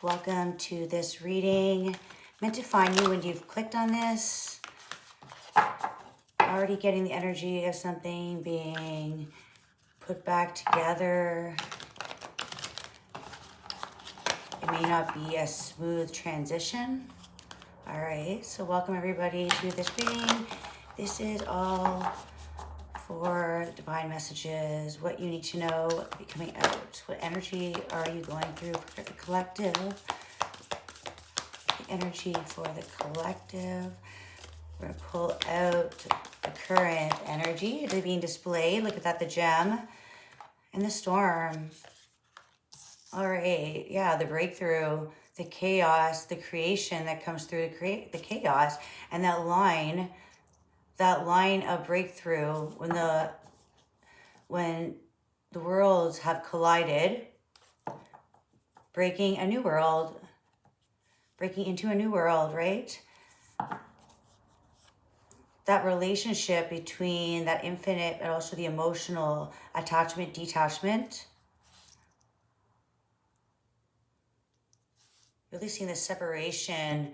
Welcome to this reading. Meant to find you when you've clicked on this. Already getting the energy of something being put back together. It may not be a smooth transition. All right, so welcome everybody to this reading. This is all for divine messages, what you need to know, what will be coming out. What energy are you going through for the collective? The energy for the collective. We're going to pull out the current energy. They're being displayed. Look at that, the gem and the storm. All right, yeah, the breakthrough, the chaos, the creation that comes through to create the chaos, and that line of breakthrough when the worlds have collided, breaking into a new world, right? That relationship between that infinite and also the emotional attachment, detachment. Really seeing the separation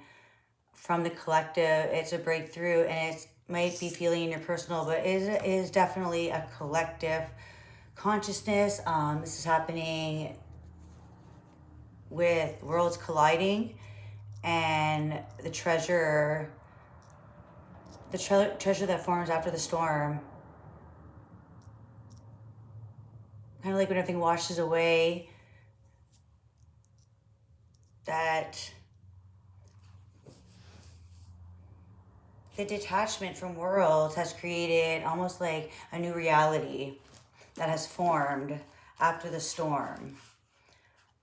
from the collective. It's a breakthrough, and it might be feeling in your personal, but it is definitely a collective consciousness. This is happening with worlds colliding, and the treasure that forms after the storm. Kind of like when everything washes away, that the detachment from worlds has created almost like a new reality that has formed after the storm.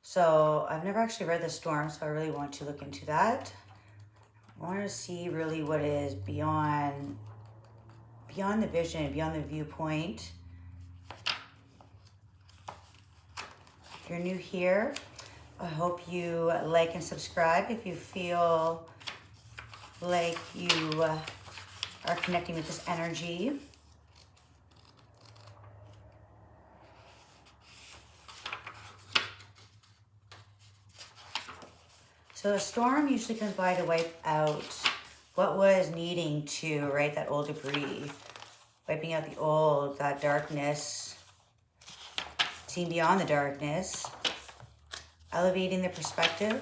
So I've never actually read the storm, so I really want to look into that. I want to see really what is beyond the vision, beyond the viewpoint. If you're new here, I hope you like and subscribe if you feel like you are connecting with this energy. So a storm usually comes by to wipe out what was needing to, right? That old debris, wiping out the old, that darkness, seeing beyond the darkness, elevating the perspective.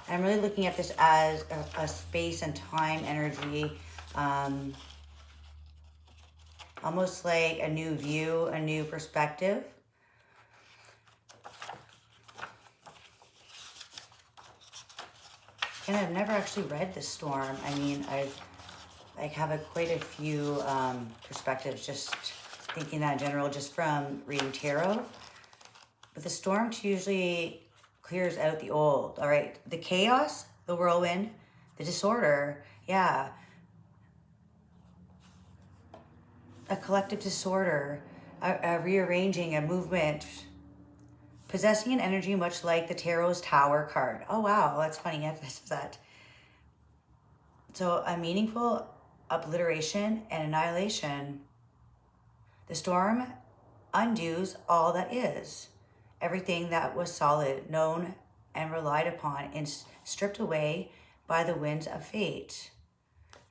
And I'm really looking at this as a space and time energy, almost like a new view, a new perspective. And I've never actually read the storm. I mean, I have quite a few perspectives, just thinking that in general, just from reading tarot. But the storm usually clears out the old, all right? The chaos, the whirlwind, the disorder, yeah. A collective disorder, a rearranging, a movement, possessing an energy much like the Tarot's Tower card. Oh, wow, that's funny. This is that. So a meaningful obliteration and annihilation. The storm undoes all that is. Everything that was solid, known, and relied upon, is stripped away by the winds of fate.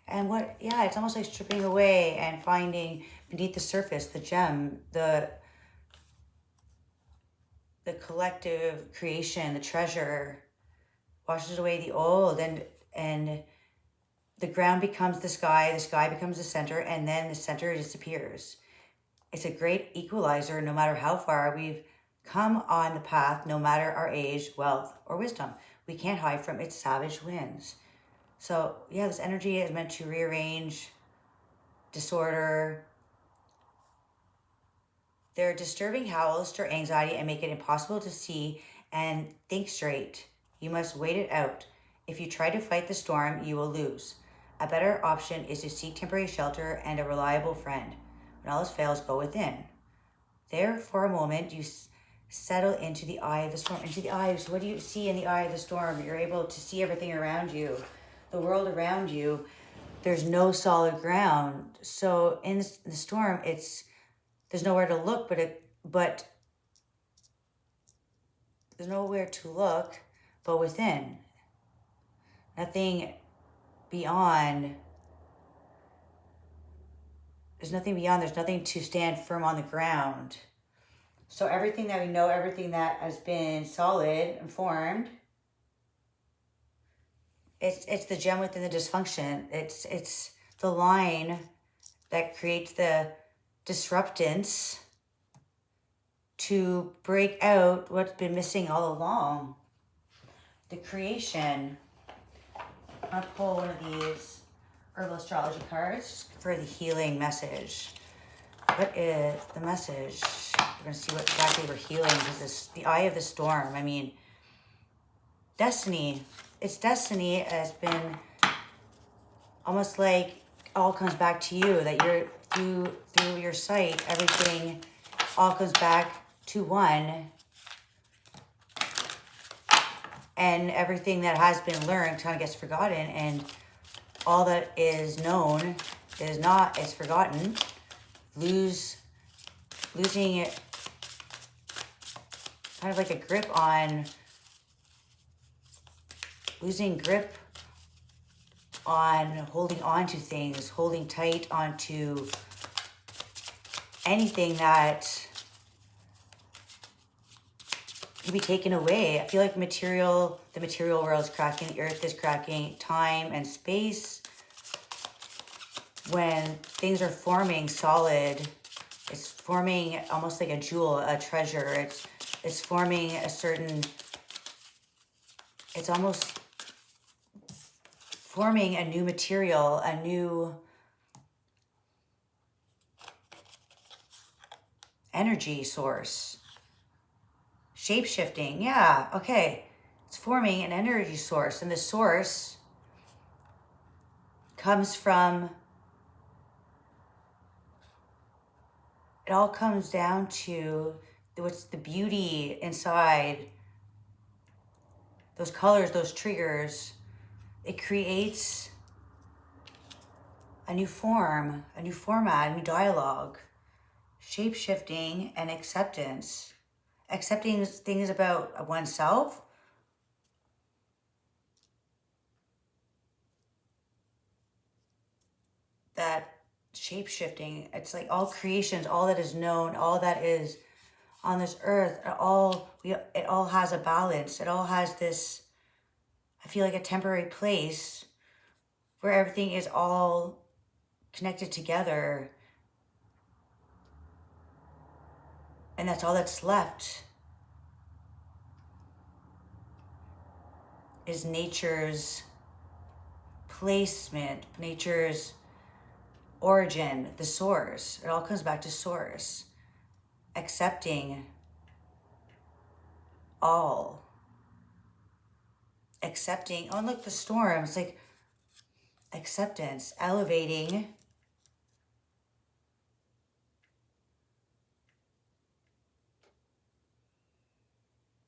And it's almost like stripping away and finding beneath the surface the gem, the collective creation, the treasure, washes away the old, and the ground becomes the sky becomes the center, and then the center disappears. It's a great equalizer no matter how far we've come on the path, no matter our age, wealth, or wisdom. We can't hide from its savage winds. So yeah, this energy is meant to rearrange, disorder. Their disturbing howls stir anxiety and make it impossible to see and think straight. You must wait it out. If you try to fight the storm, you will lose. A better option is to seek temporary shelter and a reliable friend. When all else fails, go within. There, for a moment, you settle into the eye of the storm. Into the eye. So what do you see in the eye of the storm? You're able to see everything around you, the world around you. There's no solid ground. So in the storm, there's nowhere to look, but but within. Nothing beyond. There's nothing beyond. There's nothing to stand firm on the ground. So everything that we know, everything that has been solid and formed, it's the gem within the dysfunction. It's the line that creates the disruptance to break out what's been missing all along. The creation. I'll pull one of these herbal astrology cards for the healing message. What is the message? We're going to see what exactly we're healing, because this, the eye of the storm. I mean, destiny. It's destiny has been almost like all comes back to you, that you're through your sight, everything all comes back to one, and everything that has been learned kind of gets forgotten, and all that is known is forgotten. Losing it, kind of like a grip on, losing grip on holding on to things, holding tight onto anything that can be taken away. I feel like the material world is cracking, the earth is cracking, time and space. When things are forming solid, it's forming almost like a jewel, a treasure. It's forming a certain, it's almost forming a new material, a new energy source. Shape-shifting, yeah, okay. It's forming an energy source, and the source comes from, it all comes down to what's the beauty inside. Those colors, those triggers, it creates a new form, a new format, a new dialogue. Shape-shifting and acceptance. Accepting things about oneself. That shape-shifting, it's like all creations, all that is known, all that is on this earth, it all has a balance. It all has this, I feel like, a temporary place where everything is all connected together. And that's all that's left, is nature's placement, nature's origin, the source. It all comes back to source. Accepting all. Accepting, oh look, the storm. It's like acceptance, elevating.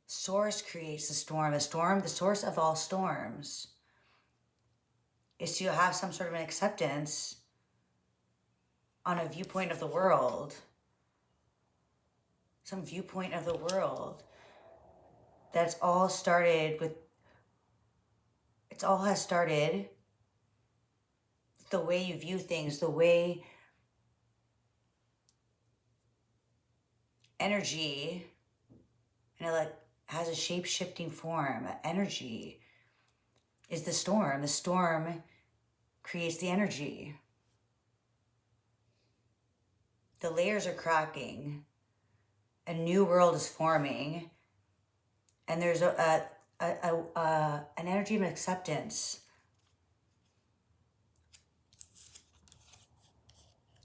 Source creates the storm. The storm, the source of all storms, is to have some sort of an acceptance on a viewpoint of the world. Some viewpoint of the world. That's all started with, it all has started the way you view things, the way energy, and it like has a shape-shifting form. Energy is the storm. The storm creates the energy. The layers are cracking. A new world is forming. And there's an energy of acceptance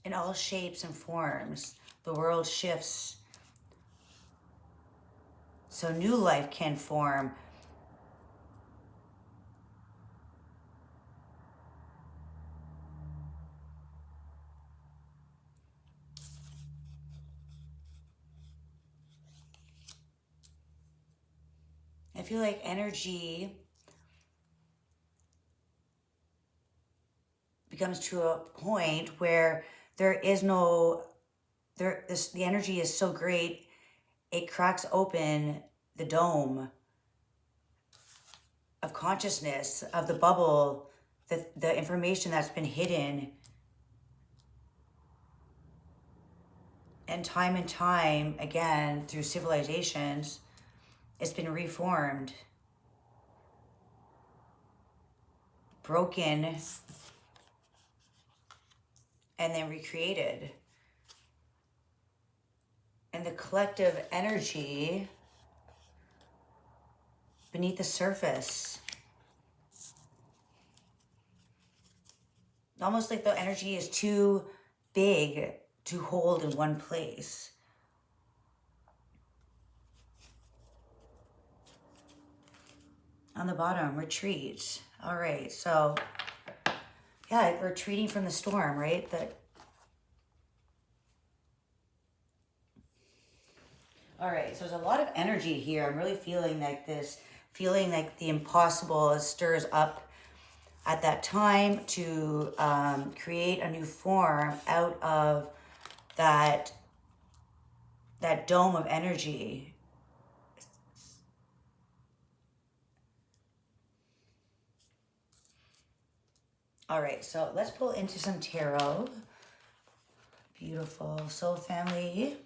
in all shapes and forms. The world shifts, so new life can form. I feel like energy becomes to a point where there is no, the energy is so great, it cracks open the dome. consciousness, of the bubble, the information that's been hidden. And time again, through civilizations, it's been reformed, broken, and then recreated. And the collective energy beneath the surface, almost like the energy is too big to hold in one place. On the bottom, retreat. All right, so yeah, retreating from the storm, right? All right, so there's a lot of energy here. I'm really feeling like this, feeling like the impossible stirs up at that time to create a new form out of that dome of energy. All right, so let's pull into some tarot. Beautiful soul family.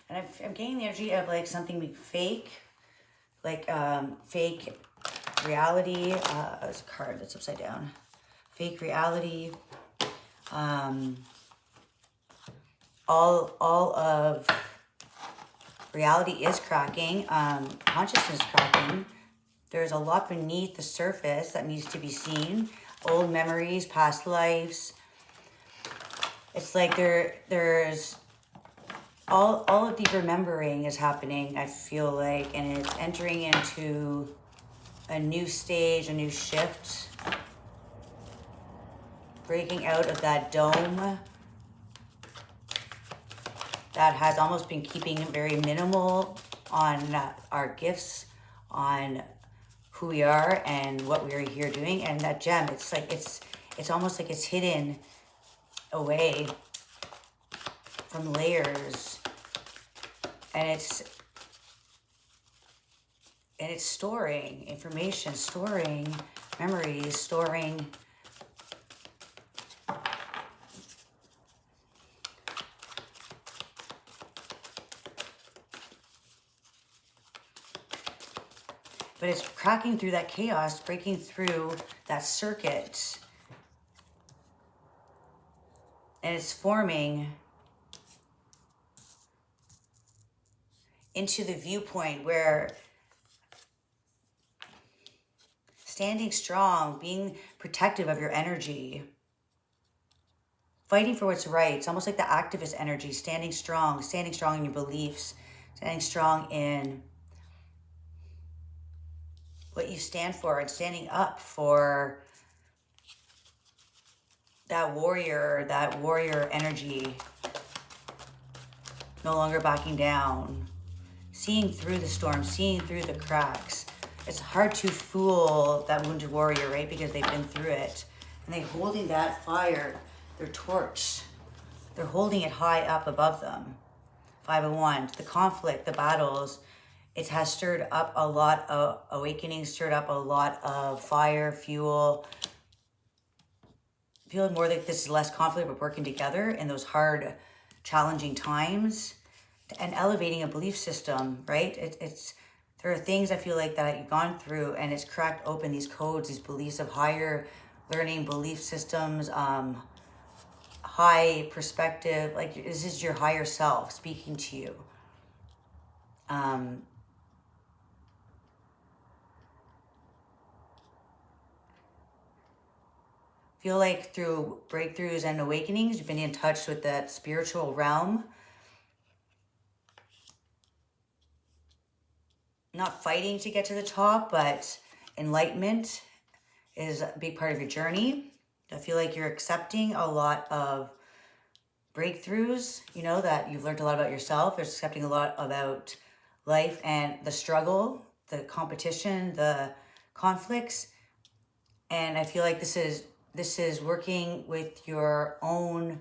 And I'm getting the energy of like something being fake, like fake reality. There's a card that's upside down. Fake reality. All of reality is cracking. Consciousness is cracking. There's a lot beneath the surface that needs to be seen. Old memories, past lives. It's like there's all of the remembering is happening, I feel like, and it's entering into a new stage, a new shift. Breaking out of that dome that has almost been keeping very minimal on our gifts, on who we are and what we are here doing. And that gem, it's like it's almost like it's hidden away from layers, and it's storing information, storing memories, storing but it's cracking through that chaos, breaking through that circuit, and it's forming into the viewpoint where standing strong, being protective of your energy, fighting for what's right. It's almost like the activist energy, standing strong in your beliefs, standing strong in what you stand for, and standing up for that warrior energy, no longer backing down, seeing through the storm, seeing through the cracks. It's hard to fool that wounded warrior, right? Because they've been through it. And they're holding that fire, their torch. They're holding it high up above them. 5 of Wands, the conflict, the battles, it has stirred up a lot of awakening, stirred up a lot of fire, fuel. Feeling more like this is less conflict, but working together in those hard, challenging times, and elevating a belief system, right? There are things I feel like that you've gone through, and it's cracked open these codes, these beliefs of higher learning, belief systems, high perspective. Like, this is your higher self speaking to you. Feel like through breakthroughs and awakenings, you've been in touch with that spiritual realm. Not fighting to get to the top, but enlightenment is a big part of your journey. I feel like you're accepting a lot of breakthroughs, you know, that you've learned a lot about yourself. You're accepting a lot about life and the struggle, the competition, the conflicts. And I feel like this is working with your own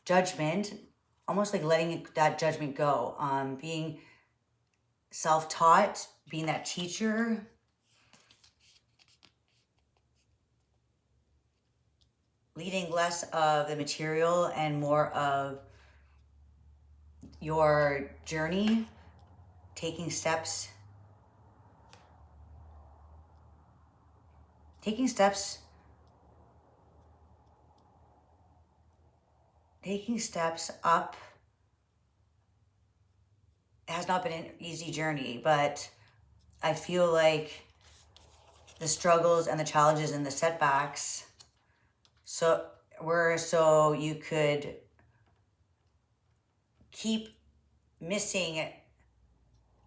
judgment, almost like letting that judgment go, being self-taught, being that teacher, leading less of the material and more of your journey, taking steps up. It has not been an easy journey, but I feel like the struggles and the challenges and the setbacks were so you could keep missing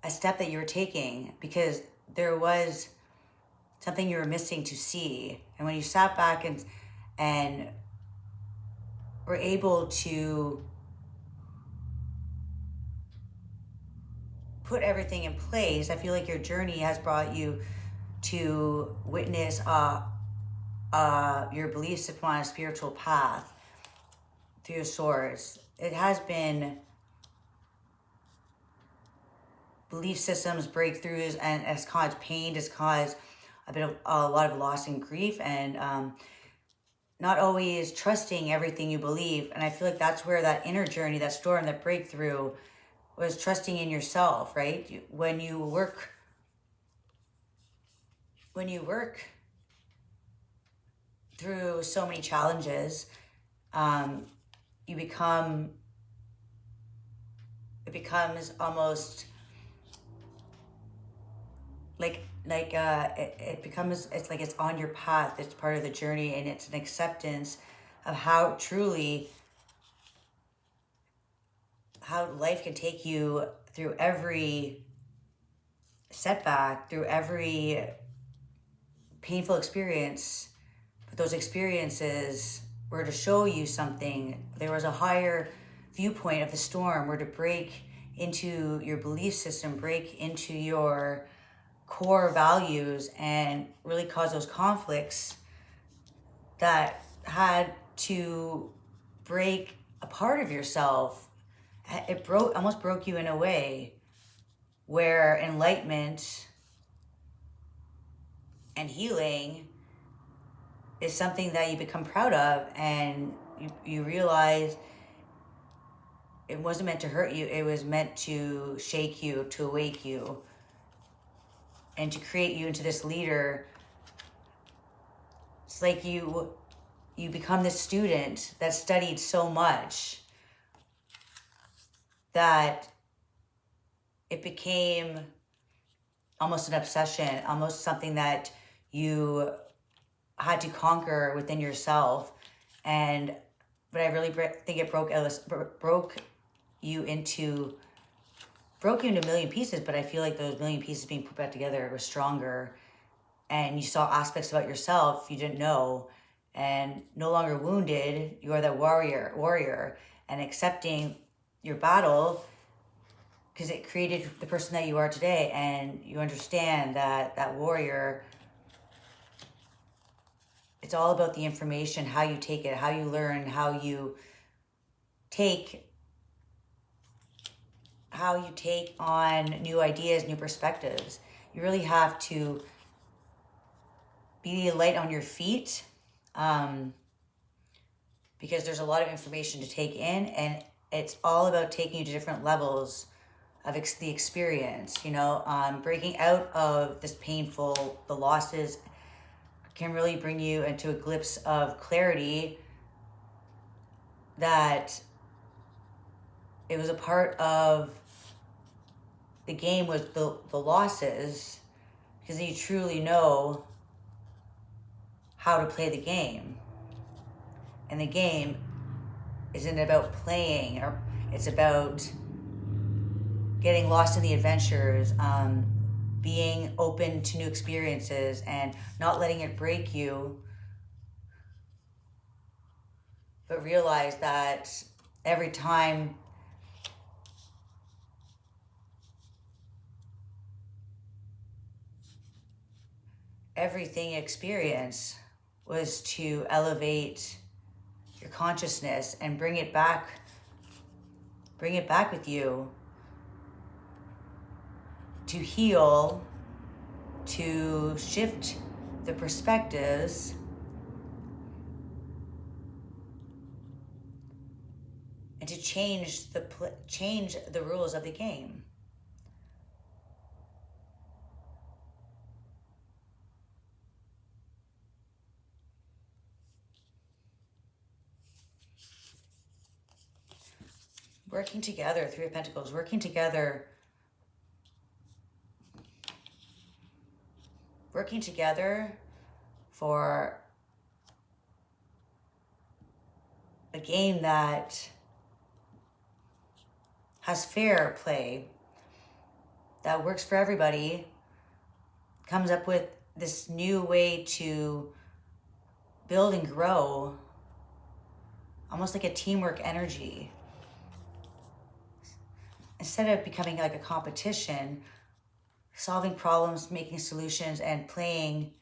a step that you were taking, because there was something you were missing to see. And when you sat back and were able to put everything in place, I feel like your journey has brought you to witness your belief system on a spiritual path through your source. It has been belief systems breakthroughs, and has caused pain, has caused a lot of loss and grief, and not always trusting everything you believe. And I feel like that's where that inner journey, that storm, that breakthrough was trusting in yourself, right? When you work through so many challenges, it becomes almost it's like it's on your path, it's part of the journey, and it's an acceptance of how life can take you through every setback, through every painful experience. But those experiences were to show you something. There was a higher viewpoint of the storm, were to break into your belief system, break into your core values, and really cause those conflicts that had to break a part of yourself. It almost broke you in a way where enlightenment and healing is something that you become proud of, and you realize it wasn't meant to hurt you. It was meant to shake you, to awake you, and to create you into this leader. It's like you become this student that studied so much that it became almost an obsession, almost something that you had to conquer within yourself. But I really think it broke you into a million pieces. But I feel like those million pieces being put back together were stronger, and you saw aspects about yourself you didn't know, and no longer wounded. You are that warrior, and accepting your battle, because it created the person that you are today. And you understand that warrior, it's all about the information, how you take it, how you learn, how you take on new ideas, new perspectives. You really have to be light on your feet, because there's a lot of information to take in, and it's all about taking you to different levels of the experience. Breaking out of this painful, the losses can really bring you into a glimpse of clarity that it was a part of the game, was the losses, because you truly know how to play the game. And the game isn't about playing, or it's about getting lost in the adventures, being open to new experiences, and not letting it break you, but realize that everything experience was to elevate your consciousness and bring it back with you, to heal to shift the perspectives and to change the rules of the game. Working together, Three of Pentacles, working together for a game that has fair play, that works for everybody, comes up with this new way to build and grow, almost like a teamwork energy. Instead of becoming like a competition, solving problems, making solutions, and playing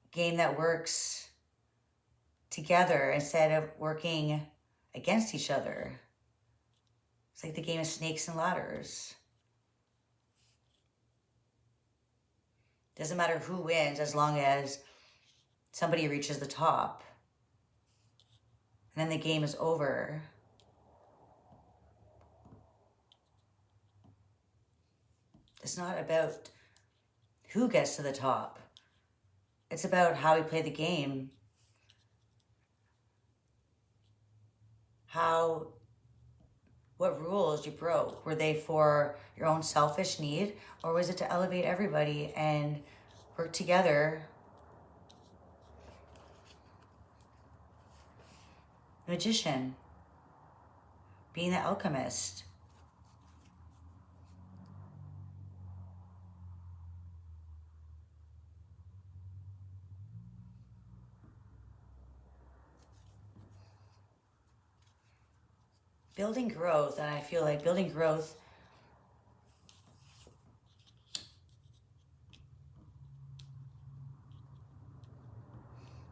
a game that works together instead of working against each other. It's like the game of snakes and ladders. Doesn't matter who wins as long as somebody reaches the top. And then the game is over. It's not about who gets to the top. It's about how we play the game. What rules you broke. Were they for your own selfish need, or was it to elevate everybody and work together? Magician, being the alchemist. Building growth, and I feel like building growth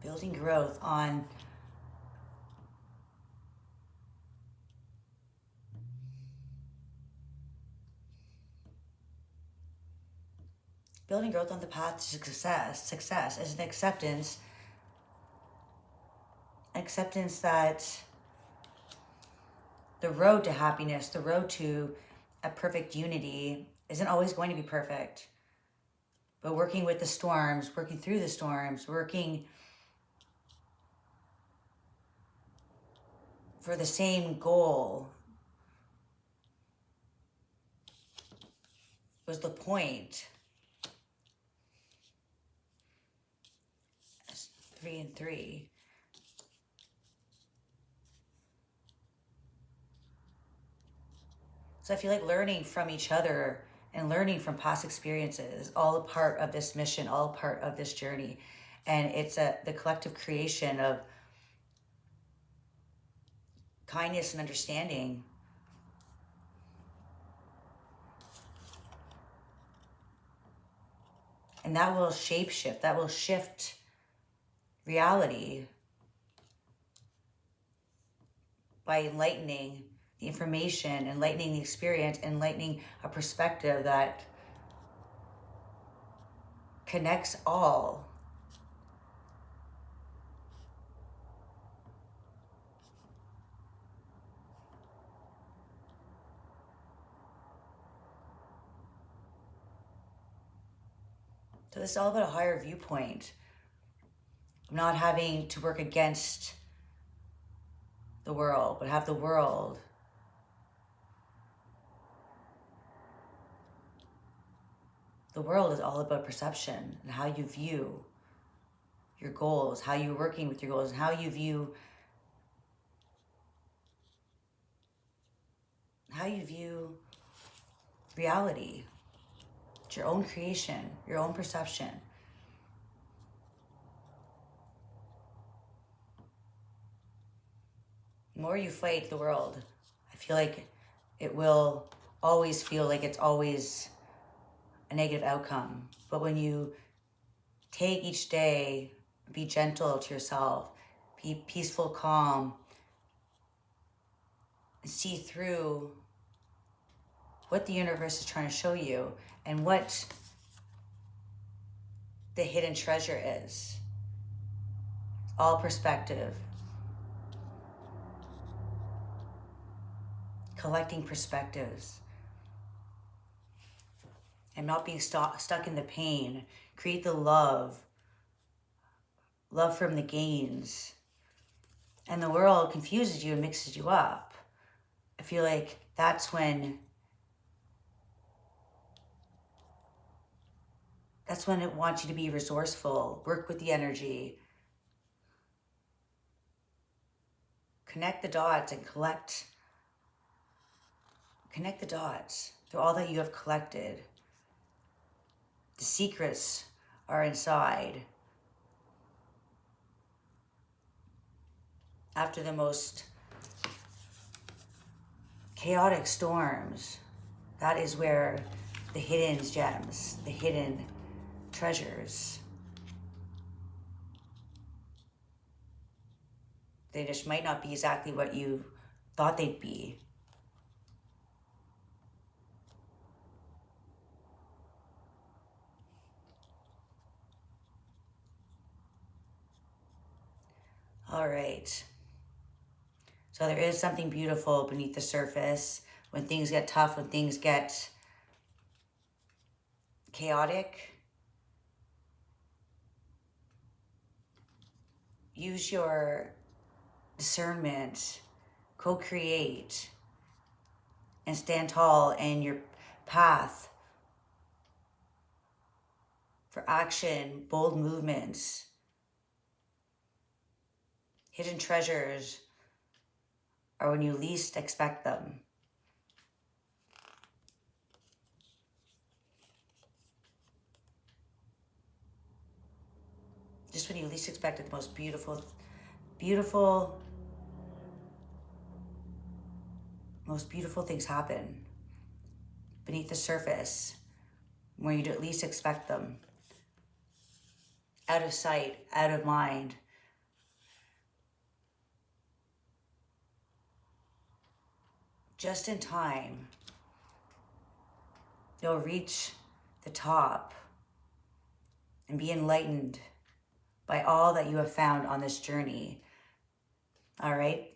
on the path to success. Success is an acceptance that the road to happiness, the road to a perfect unity isn't always going to be perfect. But working with the storms, working through the storms, working for the same goal was the point. 3 and 3. So I feel like learning from each other and learning from past experiences is all a part of this mission, all a part of this journey. And it's the collective creation of kindness and understanding. And that will shape-shift, that will shift reality by enlightening the information, enlightening the experience, enlightening a perspective that connects all. So this is all about a higher viewpoint. Not having to work against the world, but have the world is all about perception and how you view your goals, how you're working with your goals, and how you view reality. It's your own creation, your own perception. The more you fight the world, I feel like it will always feel like it's always a negative outcome. But when you take each day, be gentle to yourself, be peaceful, calm, and see through what the universe is trying to show you and what the hidden treasure is. All perspective. Collecting perspectives. And not being stuck in the pain. Create the love. Love from the gains. And the world confuses you and mixes you up. I feel like that's when it wants you to be resourceful, work with the energy, connect the dots and connect the dots through all that you have collected. The secrets are inside. After the most chaotic storms, that is where the hidden gems, the hidden treasures, they just might not be exactly what you thought they'd be. All right. So there is something beautiful beneath the surface. When things get tough, when things get chaotic, use your discernment, co-create, and stand tall in your path for action, bold movements. Hidden treasures are when you least expect them. Just when you least expect it, the most beautiful, most beautiful things happen beneath the surface where you at least expect them. Out of sight, out of mind. Just in time, you'll reach the top and be enlightened by all that you have found on this journey. All right?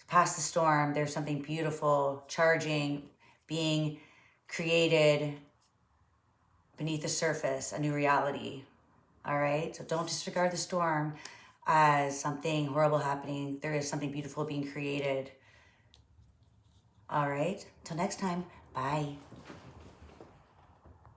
Past the storm, there's something beautiful, charging, being created beneath the surface, a new reality. All right? So don't disregard the storm as something horrible happening. There is something beautiful being created. All right? Till next time, bye.